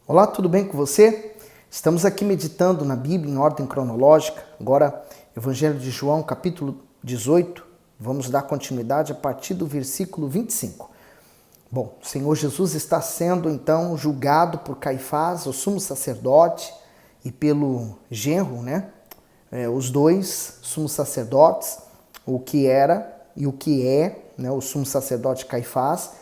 Olá, tudo bem com você? Estamos aqui meditando na Bíblia em ordem cronológica. Agora, Evangelho de João, capítulo 18. Vamos dar continuidade a partir do versículo 25. Bom, o Senhor Jesus está sendo então julgado por Caifás, o sumo sacerdote, e pelo genro, os dois sumos sacerdotes, o que era e o que é, o sumo sacerdote Caifás,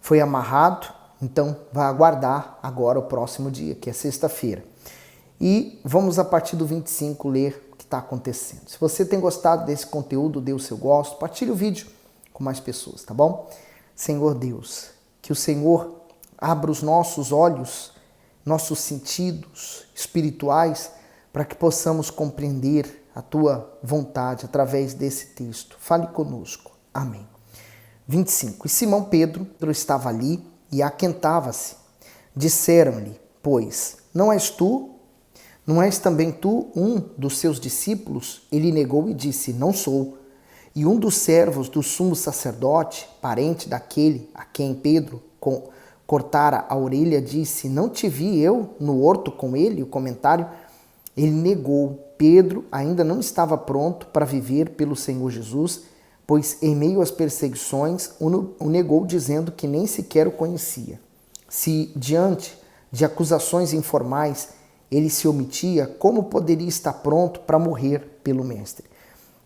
foi amarrado. Então, vai aguardar agora o próximo dia, que é sexta-feira. E vamos, a partir do 25, ler o que está acontecendo. Se você tem gostado desse conteúdo, dê o seu gosto, partilhe o vídeo com mais pessoas, tá bom? Senhor Deus, que o Senhor abra os nossos olhos, nossos sentidos espirituais, para que possamos compreender a Tua vontade através desse texto. Fale conosco. Amém. 25. E Simão Pedro estava ali e aquentava-se. Disseram-lhe, pois, não és também tu um dos seus discípulos? Ele negou e disse, não sou. E um dos servos do sumo sacerdote, parente daquele a quem Pedro cortara a orelha, disse, não te vi eu no horto com ele? O comentário, ele negou. Pedro ainda não estava pronto para viver pelo Senhor Jesus, pois em meio às perseguições o negou, dizendo que nem sequer o conhecia. Se diante de acusações informais ele se omitia, como poderia estar pronto para morrer pelo Mestre?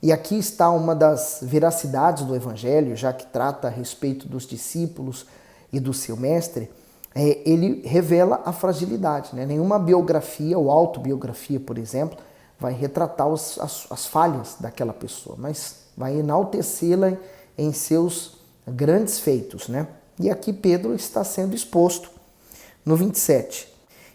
E aqui está uma das veracidades do Evangelho, já que trata a respeito dos discípulos e do seu Mestre. Ele revela a fragilidade. Nenhuma biografia ou autobiografia, por exemplo, vai retratar as falhas daquela pessoa, mas vai enaltecê-la em seus grandes feitos, E aqui Pedro está sendo exposto. No 27.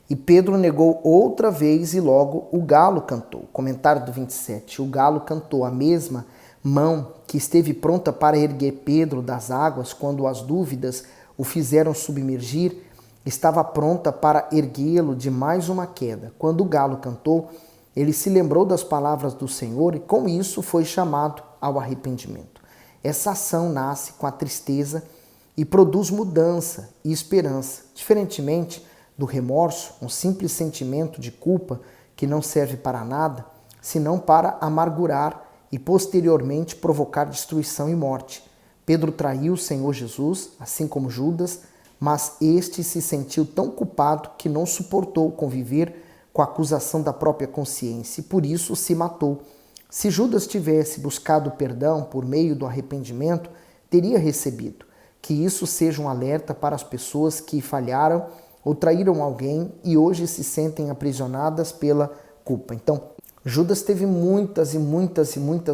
E Pedro negou outra vez e logo o galo cantou. Comentário do 27. O galo cantou. A mesma mão que esteve pronta para erguer Pedro das águas quando as dúvidas o fizeram submergir, estava pronta para erguê-lo de mais uma queda. Quando o galo cantou, ele se lembrou das palavras do Senhor e com isso foi chamado ao arrependimento. Essa ação nasce com a tristeza e produz mudança e esperança, diferentemente do remorso, um simples sentimento de culpa que não serve para nada, senão para amargurar e posteriormente provocar destruição e morte. Pedro traiu o Senhor Jesus, assim como Judas, mas este se sentiu tão culpado que não suportou conviver com a acusação da própria consciência e por isso se matou. Se Judas tivesse buscado perdão por meio do arrependimento, teria recebido. Que isso seja um alerta para as pessoas que falharam ou traíram alguém e hoje se sentem aprisionadas pela culpa. Então, Judas teve muitas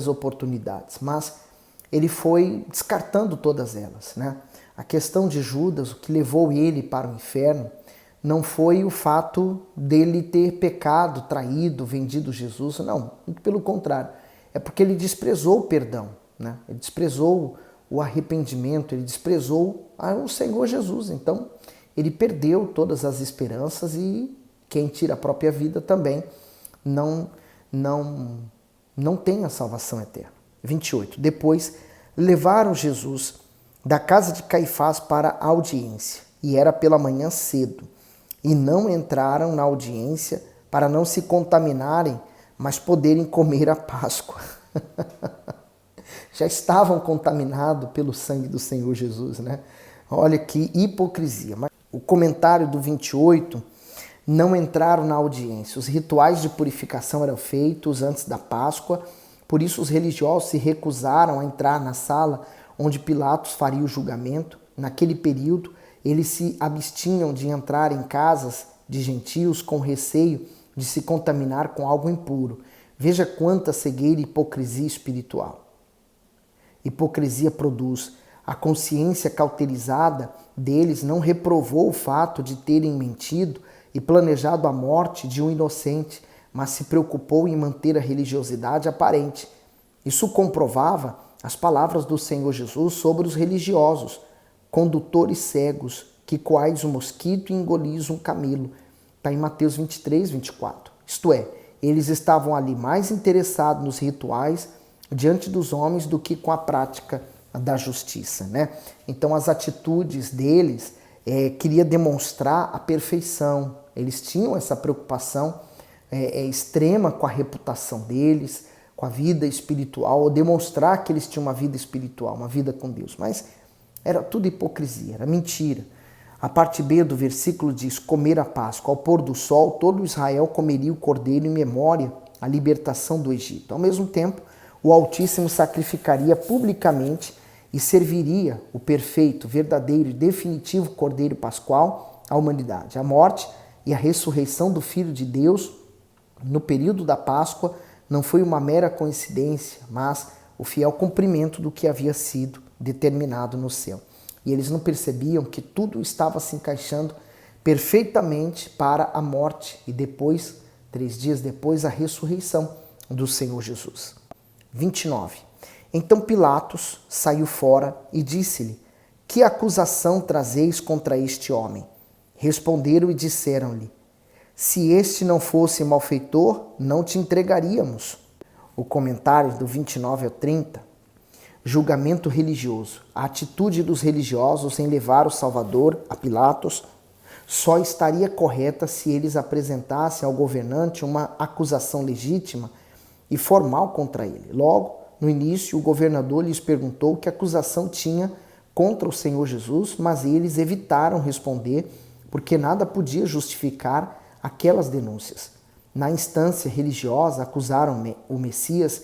oportunidades, mas ele foi descartando todas elas, A questão de Judas, o que levou ele para o inferno, não foi o fato dele ter pecado, traído, vendido Jesus, não, muito pelo contrário. É porque ele desprezou o perdão, Ele desprezou o arrependimento, ele desprezou o Senhor Jesus. Então, ele perdeu todas as esperanças e quem tira a própria vida também não tem a salvação eterna. 28. Depois, levaram Jesus da casa de Caifás para a audiência, e era pela manhã cedo. E não entraram na audiência para não se contaminarem, mas poderem comer a Páscoa. Já estavam contaminados pelo sangue do Senhor Jesus, Olha que hipocrisia. O comentário do 28, não entraram na audiência. Os rituais de purificação eram feitos antes da Páscoa, por isso os religiosos se recusaram a entrar na sala onde Pilatos faria o julgamento. Naquele período, eles se abstinham de entrar em casas de gentios com receio de se contaminar com algo impuro. Veja quanta cegueira e hipocrisia espiritual. Hipocrisia produz. A consciência cauterizada deles não reprovou o fato de terem mentido e planejado a morte de um inocente, mas se preocupou em manter a religiosidade aparente. Isso comprovava as palavras do Senhor Jesus sobre os religiosos, condutores cegos, que coais um mosquito e engolis um camelo. Está em Mateus 23, 24. Isto é, eles estavam ali mais interessados nos rituais diante dos homens do que com a prática da justiça, Então as atitudes deles queria demonstrar a perfeição, Eles tinham essa preocupação extrema com a reputação deles, com a vida espiritual, ou demonstrar que eles tinham uma vida espiritual, uma vida com Deus. Mas era tudo hipocrisia, era mentira. A parte B do versículo diz: comer a Páscoa. Ao pôr do sol, todo Israel comeria o cordeiro em memória à libertação do Egito. Ao mesmo tempo, o Altíssimo sacrificaria publicamente e serviria o perfeito, verdadeiro e definitivo cordeiro pascual à humanidade. A morte e a ressurreição do Filho de Deus no período da Páscoa não foi uma mera coincidência, mas o fiel cumprimento do que havia sido determinado no céu. E eles não percebiam que tudo estava se encaixando perfeitamente para a morte e depois, 3 dias depois, a ressurreição do Senhor Jesus. 29. Então Pilatos saiu fora e disse-lhe: que acusação trazeis contra este homem? Responderam e disseram-lhe: se este não fosse malfeitor, não te entregaríamos. O comentário do 29 ao 30. Julgamento religioso. A atitude dos religiosos em levar o Salvador a Pilatos só estaria correta se eles apresentassem ao governante uma acusação legítima e formal contra ele. Logo, no início, o governador lhes perguntou que acusação tinha contra o Senhor Jesus, mas eles evitaram responder porque nada podia justificar aquelas denúncias. Na instância religiosa, acusaram o Messias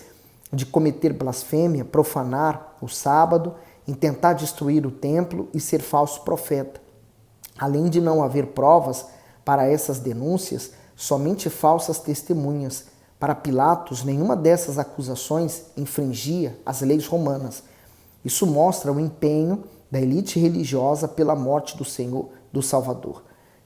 de cometer blasfêmia, profanar o sábado, intentar destruir o templo e ser falso profeta. Além de não haver provas para essas denúncias, somente falsas testemunhas. Para Pilatos, nenhuma dessas acusações infringia as leis romanas. Isso mostra o empenho da elite religiosa pela morte do Senhor, do Salvador,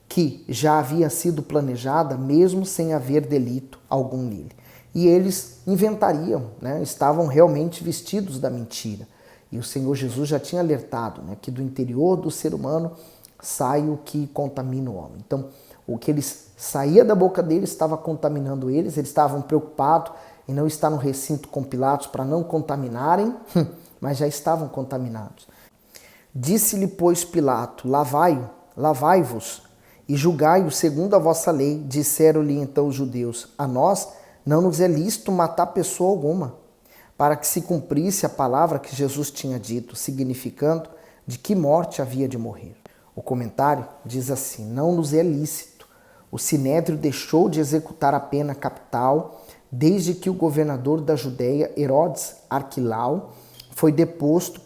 que já havia sido planejada mesmo sem haver delito algum nele. E eles inventariam, estavam realmente vestidos da mentira. E o Senhor Jesus já tinha alertado que do interior do ser humano sai o que contamina o homem. Então, o que eles saía da boca deles estava contaminando eles estavam preocupados em não estar no recinto com Pilatos para não contaminarem, mas já estavam contaminados. Disse-lhe, pois, Pilato: lavai-vos e julgai-o segundo a vossa lei. Disseram-lhe então os judeus: a nós não nos é lícito matar pessoa alguma, para que se cumprisse a palavra que Jesus tinha dito, significando de que morte havia de morrer. O comentário diz assim: não nos é lícito. O Sinédrio deixou de executar a pena capital desde que o governador da Judéia, Herodes Arquilau, foi deposto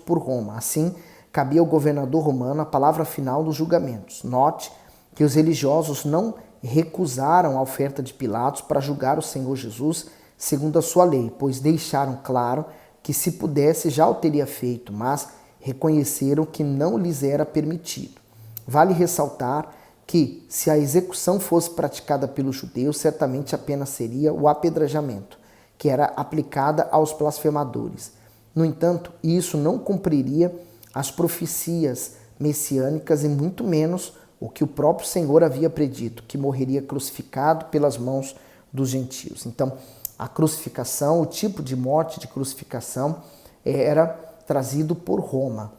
por Roma. Assim, cabia ao governador romano a palavra final dos julgamentos. Note que os religiosos não recusaram a oferta de Pilatos para julgar o Senhor Jesus segundo a sua lei, pois deixaram claro que, se pudesse, já o teria feito, mas reconheceram que não lhes era permitido. Vale ressaltar que, se a execução fosse praticada pelos judeus, certamente a pena seria o apedrejamento, que era aplicada aos blasfemadores. No entanto, isso não cumpriria as profecias messiânicas e muito menos o que o próprio Senhor havia predito, que morreria crucificado pelas mãos dos gentios. Então, a crucificação, o tipo de morte de crucificação era trazido por Roma.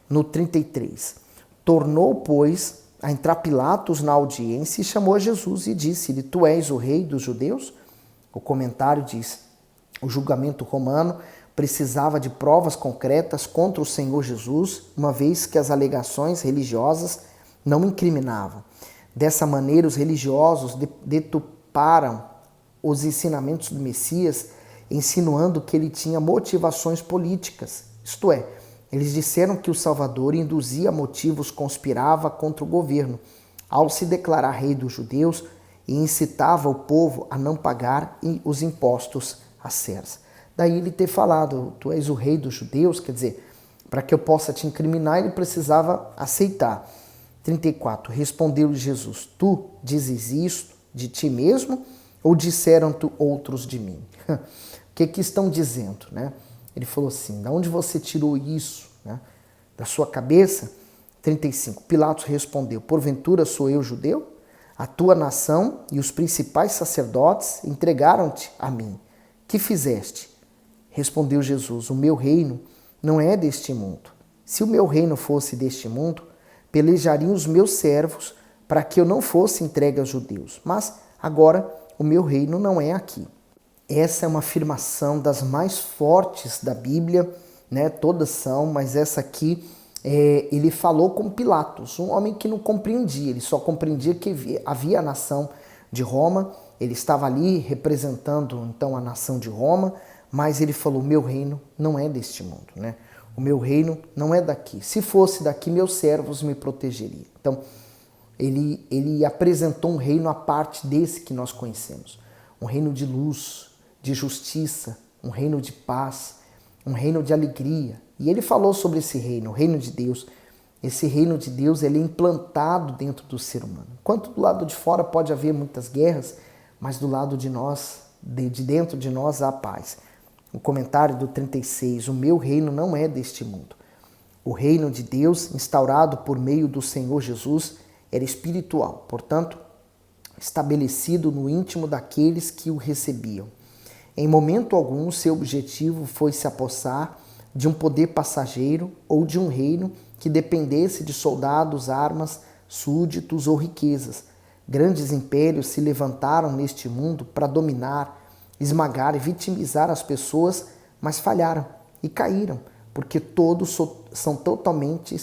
No 33, tornou, pois, a entrar Pilatos na audiência e chamou a Jesus e disse-lhe: tu és o rei dos judeus? O comentário diz: o julgamento romano precisava de provas concretas contra o Senhor Jesus, uma vez que as alegações religiosas não incriminavam. Dessa maneira, os religiosos deturparam os ensinamentos do Messias, insinuando que ele tinha motivações políticas. Isto é, eles disseram que o Salvador induzia motivos, conspirava contra o governo, ao se declarar rei dos judeus, e incitava o povo a não pagar os impostos a César. Daí ele ter falado: tu és o rei dos judeus, quer dizer, para que eu possa te incriminar, ele precisava aceitar. 34. Respondeu-lhe Jesus: tu dizes isto de ti mesmo, ou disseram-te outros de mim? O que estão dizendo, Ele falou assim: da onde você tirou isso, da sua cabeça? 35. Pilatos respondeu: porventura sou eu judeu? A tua nação e os principais sacerdotes entregaram-te a mim. Que fizeste? Respondeu Jesus: o meu reino não é deste mundo. Se o meu reino fosse deste mundo, pelejariam os meus servos para que eu não fosse entregue aos judeus. Mas agora o meu reino não é aqui. Essa é uma afirmação das mais fortes da Bíblia, né? Todas são, mas essa aqui ele falou com Pilatos, um homem que não compreendia, ele só compreendia que havia a nação de Roma, ele estava ali representando então a nação de Roma, mas ele falou: meu reino não é deste mundo, né? O meu reino não é daqui. Se fosse daqui, meus servos me protegeriam. Então, ele apresentou um reino à parte desse que nós conhecemos. Um reino de luz, de justiça, um reino de paz, um reino de alegria. E ele falou sobre esse reino, o reino de Deus. Esse reino de Deus, ele é implantado dentro do ser humano. Enquanto do lado de fora pode haver muitas guerras, mas do lado de nós, de dentro de nós, há paz. O comentário do 36, o meu reino não é deste mundo. O reino de Deus, instaurado por meio do Senhor Jesus, era espiritual, portanto, estabelecido no íntimo daqueles que o recebiam. Em momento algum, seu objetivo foi se apossar de um poder passageiro ou de um reino que dependesse de soldados, armas, súditos ou riquezas. Grandes impérios se levantaram neste mundo para dominar, esmagar e vitimizar as pessoas, mas falharam e caíram, porque todos são totalmente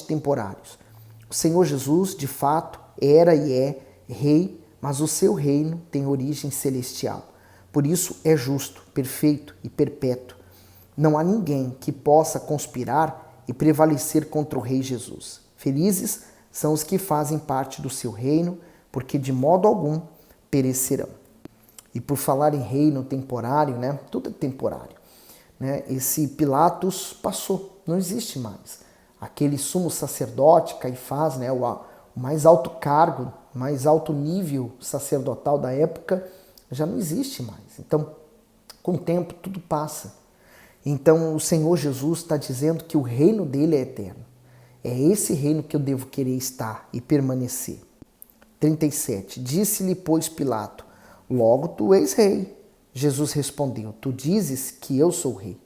temporários. O Senhor Jesus, de fato, era e é rei, mas o seu reino tem origem celestial. Por isso é justo, perfeito e perpétuo. Não há ninguém que possa conspirar e prevalecer contra o Rei Jesus. Felizes são os que fazem parte do seu reino, porque de modo algum perecerão. E por falar em reino temporário, né? Tudo é temporário. Né? Esse Pilatos passou, não existe mais. Aquele sumo sacerdote, Caifás, né? O mais alto cargo, mais alto nível sacerdotal da época, já não existe mais. Então, com o tempo, tudo passa. Então, o Senhor Jesus está dizendo que o reino dele é eterno. É esse reino que eu devo querer estar e permanecer. 37. Disse-lhe, pois, Pilato: logo tu és rei. Jesus respondeu: tu dizes que eu sou rei.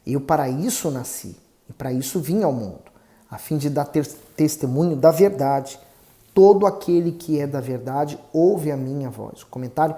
Eu para isso nasci e para isso vim ao mundo, a fim de dar testemunho da verdade. Todo aquele que é da verdade ouve a minha voz. O comentário: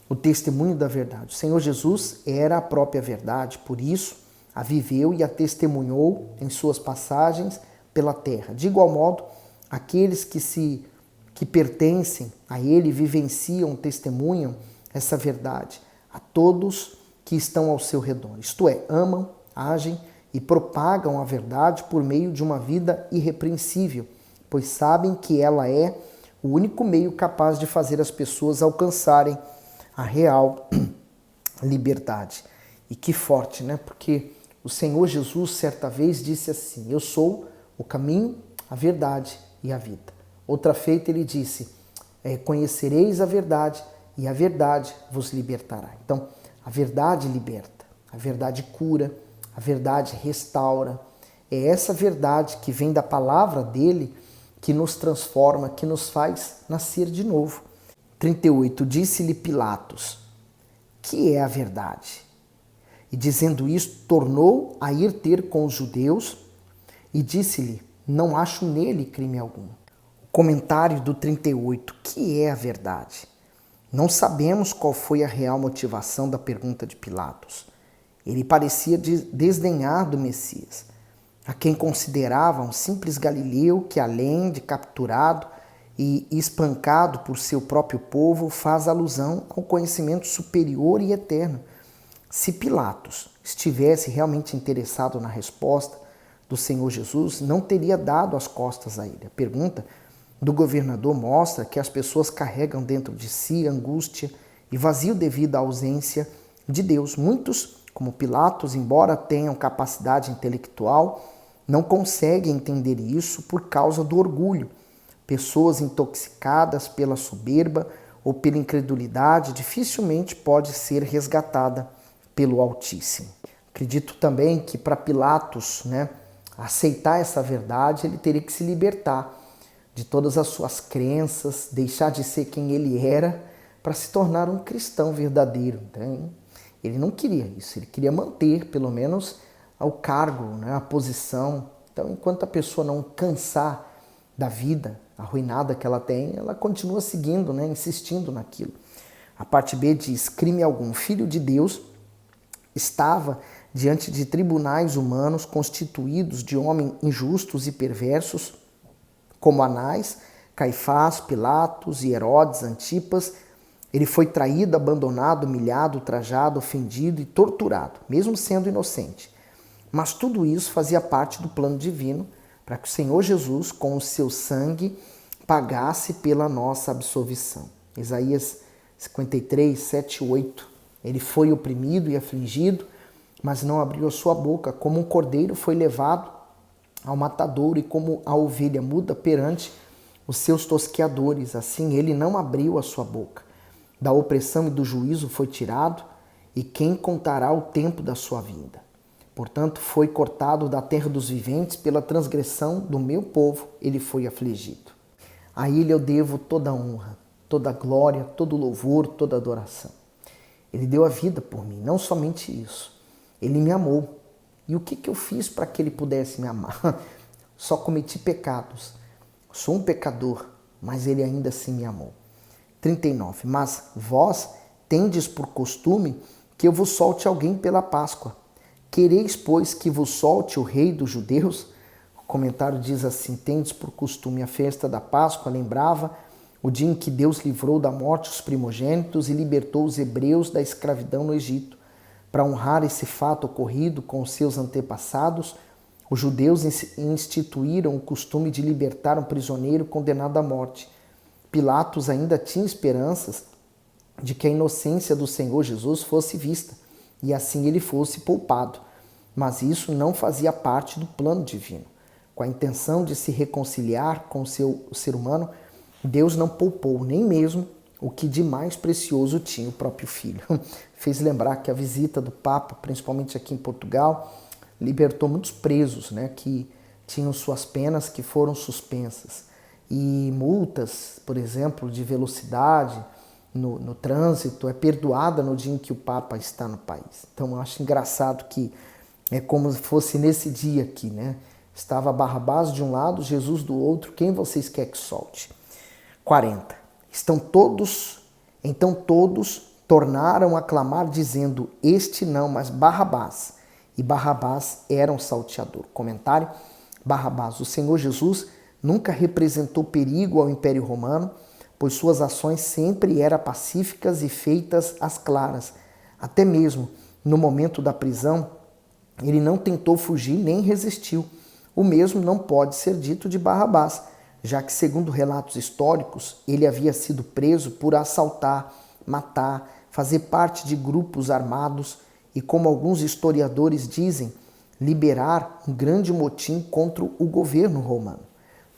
o testemunho da verdade. O Senhor Jesus era a própria verdade, por isso a viveu e a testemunhou em suas passagens pela terra. De igual modo, aqueles que pertencem a ele vivenciam, testemunham essa verdade a todos que estão ao seu redor. Isto é, amam, agem e propagam a verdade por meio de uma vida irrepreensível, pois sabem que ela é o único meio capaz de fazer as pessoas alcançarem a real liberdade. E que forte, né? Porque o Senhor Jesus certa vez disse assim: eu sou o caminho, a verdade e a vida. Outra feita ele disse: conhecereis a verdade e a verdade vos libertará. Então, a verdade liberta, a verdade cura, a verdade restaura. É essa verdade que vem da palavra dele que nos transforma, que nos faz nascer de novo. 38. Disse-lhe Pilatos: que é a verdade? E dizendo isto, tornou a ir ter com os judeus e disse-lhe: não acho nele crime algum. O comentário do 38. Que é a verdade? Não sabemos qual foi a real motivação da pergunta de Pilatos. Ele parecia desdenhar do Messias, a quem considerava um simples galileu que, além de capturado e espancado por seu próprio povo, faz alusão ao conhecimento superior e eterno. Se Pilatos estivesse realmente interessado na resposta do Senhor Jesus, não teria dado as costas a ele. A pergunta do governador mostra que as pessoas carregam dentro de si angústia e vazio devido à ausência de Deus. Muitos, como Pilatos, embora tenham capacidade intelectual, não conseguem entender isso por causa do orgulho. Pessoas intoxicadas pela soberba ou pela incredulidade dificilmente pode ser resgatada pelo Altíssimo. Acredito também que para Pilatos, aceitar essa verdade, ele teria que se libertar de todas as suas crenças, deixar de ser quem ele era para se tornar um cristão verdadeiro. Então, ele não queria isso, ele queria manter pelo menos o cargo, a posição. Então, enquanto a pessoa não cansar da vida arruinada que ela tem, ela continua seguindo, né, insistindo naquilo. A parte B diz: crime algum. Filho de Deus estava diante de tribunais humanos constituídos de homens injustos e perversos, como Anás, Caifás, Pilatos e Herodes, Antipas. Ele foi traído, abandonado, humilhado, ultrajado, ofendido e torturado, mesmo sendo inocente. Mas tudo isso fazia parte do plano divino para que o Senhor Jesus, com o seu sangue, pagasse pela nossa absolvição. Isaías 53, 7 e 8. Ele foi oprimido e afligido, mas não abriu a sua boca. Como um cordeiro foi levado ao matadouro e como a ovelha muda perante os seus tosqueadores, assim ele não abriu a sua boca. Da opressão e do juízo foi tirado, e quem contará o tempo da sua vinda? Portanto, foi cortado da terra dos viventes, pela transgressão do meu povo ele foi afligido. A ele eu devo toda a honra, toda a glória, todo o louvor, toda a adoração. Ele deu a vida por mim, não somente isso. Ele me amou. E o que eu fiz para que ele pudesse me amar? Só cometi pecados. Sou um pecador, mas ele ainda assim me amou. 39. Mas vós tendes por costume que eu vos solte alguém pela Páscoa. Quereis, pois, que vos solte o rei dos judeus? O comentário diz assim: tendes por costume a festa da Páscoa, lembrava o dia em que Deus livrou da morte os primogênitos e libertou os hebreus da escravidão no Egito. Para honrar esse fato ocorrido com os seus antepassados, os judeus instituíram o costume de libertar um prisioneiro condenado à morte. Pilatos ainda tinha esperanças de que a inocência do Senhor Jesus fosse vista e assim ele fosse poupado. Mas isso não fazia parte do plano divino. Com a intenção de se reconciliar com o ser humano, Deus não poupou nem mesmo o que de mais precioso tinha, o próprio Filho. Fez lembrar que a visita do Papa, principalmente aqui em Portugal, libertou muitos presos, né, que tinham suas penas que foram suspensas. E multas, por exemplo, de velocidade no trânsito é perdoada no dia em que o Papa está no país. Então eu acho engraçado que é como se fosse nesse dia aqui, né? Estava Barrabás de um lado, Jesus do outro, quem vocês querem que solte? 40. Então todos tornaram a clamar dizendo: este não, mas Barrabás. E Barrabás era um salteador. Comentário: Barrabás, o Senhor Jesus nunca representou perigo ao Império Romano, pois suas ações sempre eram pacíficas e feitas às claras. Até mesmo no momento da prisão, ele não tentou fugir nem resistiu. O mesmo não pode ser dito de Barrabás, já que, segundo relatos históricos, ele havia sido preso por assaltar, matar, fazer parte de grupos armados e, como alguns historiadores dizem, liberar um grande motim contra o governo romano.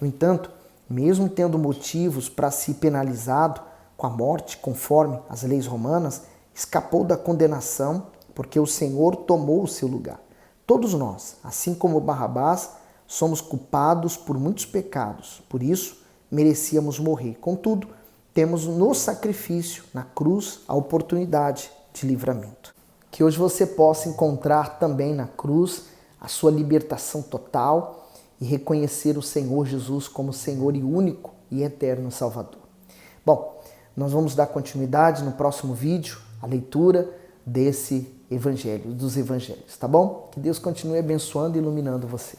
No entanto, mesmo tendo motivos para ser penalizado com a morte, conforme as leis romanas, escapou da condenação porque o Senhor tomou o seu lugar. Todos nós, assim como Barrabás, somos culpados por muitos pecados, por isso merecíamos morrer. Contudo, temos no sacrifício, na cruz, a oportunidade de livramento. Que hoje você possa encontrar também na cruz a sua libertação total e reconhecer o Senhor Jesus como Senhor e único e eterno Salvador. Bom, nós vamos dar continuidade no próximo vídeo, a leitura desse evangelho, dos evangelhos, tá bom? Que Deus continue abençoando e iluminando você.